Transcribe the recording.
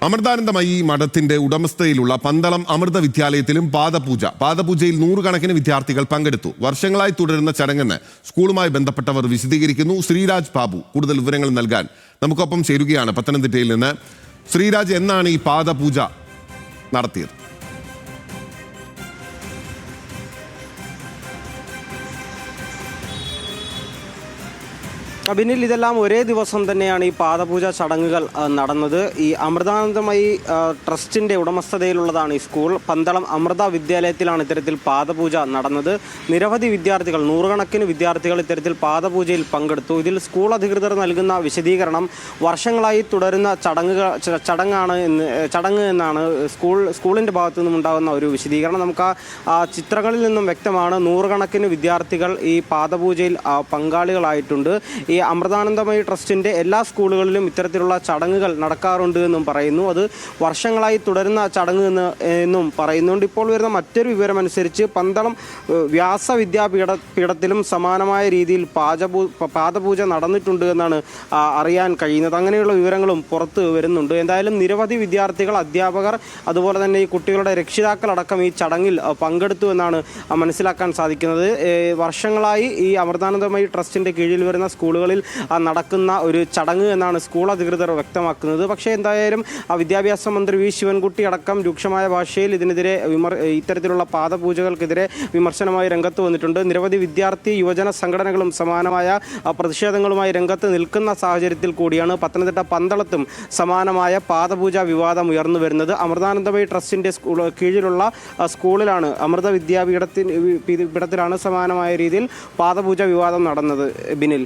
അമൃതാനന്ദമയി മഠത്തിന്റെ ഉടമസ്ഥതയിലുള്ള പന്തളം അമൃത വിദ്യാലയത്തിലും പാദപൂജയിൽ നൂറുകണക്കിന് വിദ്യാർത്ഥികൾ പങ്കെടുത്തു. വർഷങ്ങളായി തുടരുന്ന ചടങ്ങെന്ന് സ്കൂളുമായി ബന്ധപ്പെട്ടവർ വിശദീകരിക്കുന്നു. ശ്രീരാജ് ബാബു കൂടുതൽ വിവരങ്ങൾ നൽകാൻ നമുക്കൊപ്പം ചേരുകയാണ് പത്തനംതിട്ടയിൽ നിന്ന്. ശ്രീരാജ്, എന്നാണ് ഈ പാദപൂജ നടത്തിയത്? അഭിനിൽ, ഇതെല്ലാം ഒരേ ദിവസം തന്നെയാണ് ഈ പാദപൂജ ചടങ്ങുകൾ നടന്നത്. ഈ അമൃതാനന്ദമയി ട്രസ്റ്റിൻ്റെ ഉടമസ്ഥതയിലുള്ളതാണ് ഈ സ്കൂൾ. പന്തളം അമൃത വിദ്യാലയത്തിലാണ് ഇത്തരത്തിൽ പാദപൂജ നടന്നത്. നിരവധി വിദ്യാർത്ഥികൾ, നൂറുകണക്കിന് വിദ്യാർത്ഥികൾ ഇത്തരത്തിൽ പാദപൂജയിൽ പങ്കെടുത്തു. ഇതിൽ സ്കൂൾ അധികൃതർ നൽകുന്ന വിശദീകരണം വർഷങ്ങളായി തുടരുന്ന ചടങ്ങ് എന്നാണ് സ്കൂളിൻ്റെ ഭാഗത്തു നിന്നും ഉണ്ടാകുന്ന ഒരു വിശദീകരണം. നമുക്ക് ആ ചിത്രങ്ങളിൽ നിന്നും വ്യക്തമാണ്. നൂറുകണക്കിന് വിദ്യാർത്ഥികൾ ഈ പാദപൂജയിൽ പങ്കാളികളായിട്ടുണ്ട്. ഈ അമൃതാനന്ദമയി ട്രസ്റ്റിൻ്റെ എല്ലാ സ്കൂളുകളിലും ഇത്തരത്തിലുള്ള ചടങ്ങുകൾ നടക്കാറുണ്ട് എന്നും പറയുന്നു. അത് വർഷങ്ങളായി തുടരുന്ന ചടങ്ങ് എന്നും പറയുന്നുണ്ട്. ഇപ്പോൾ വരുന്ന മറ്റൊരു വിവരമനുസരിച്ച് പന്തളം വ്യാസവിദ്യാപീഠത്തിലും സമാനമായ രീതിയിൽ പാദപൂജ നടന്നിട്ടുണ്ട് എന്നാണ് അറിയാൻ കഴിയുന്നത്. അങ്ങനെയുള്ള വിവരങ്ങളും പുറത്ത് വരുന്നുണ്ട്. എന്തായാലും നിരവധി വിദ്യാർത്ഥികൾ, അധ്യാപകർ, അതുപോലെ തന്നെ ഈ കുട്ടികളുടെ രക്ഷിതാക്കളടക്കം ഈ ചടങ്ങിൽ പങ്കെടുത്തു എന്നാണ് മനസ്സിലാക്കാൻ സാധിക്കുന്നത്. വർഷങ്ങളായി ഈ അമൃതാനന്ദമയി ട്രസ്റ്റിൻ്റെ കീഴിൽ വരുന്ന സ്കൂളുകളിൽ നടക്കുന്ന ഒരു ചടങ്ങ് എന്നാണ് സ്കൂൾ അധികൃതർ വ്യക്തമാക്കുന്നത്. പക്ഷേ എന്തായാലും വിദ്യാഭ്യാസ മന്ത്രി വി ശിവൻകുട്ടി അടക്കം രൂക്ഷമായ ഭാഷയിൽ ഇതിനെതിരെ ഇത്തരത്തിലുള്ള പാദപൂജകൾക്കെതിരെ വിമർശനമായി രംഗത്ത് വന്നിട്ടുണ്ട്. നിരവധി വിദ്യാർത്ഥി യുവജന സംഘടനകളും സമാനമായ പ്രതിഷേധങ്ങളുമായി രംഗത്ത് നിൽക്കുന്ന സാഹചര്യത്തിൽ കൂടിയാണ് പത്തനംതിട്ട പന്തളത്തും സമാനമായ പാദപൂജ വിവാദം ഉയർന്നു വരുന്നത്. അമൃതാനന്ദമയി ട്രസ്റ്റിൻ്റെ കീഴിലുള്ള സ്കൂളിലാണ്, അമൃത വിദ്യാപീഠത്തിലാണ് സമാനമായ രീതിയിൽ പാദപൂജ വിവാദം നടന്നത്. ബിനിൽ.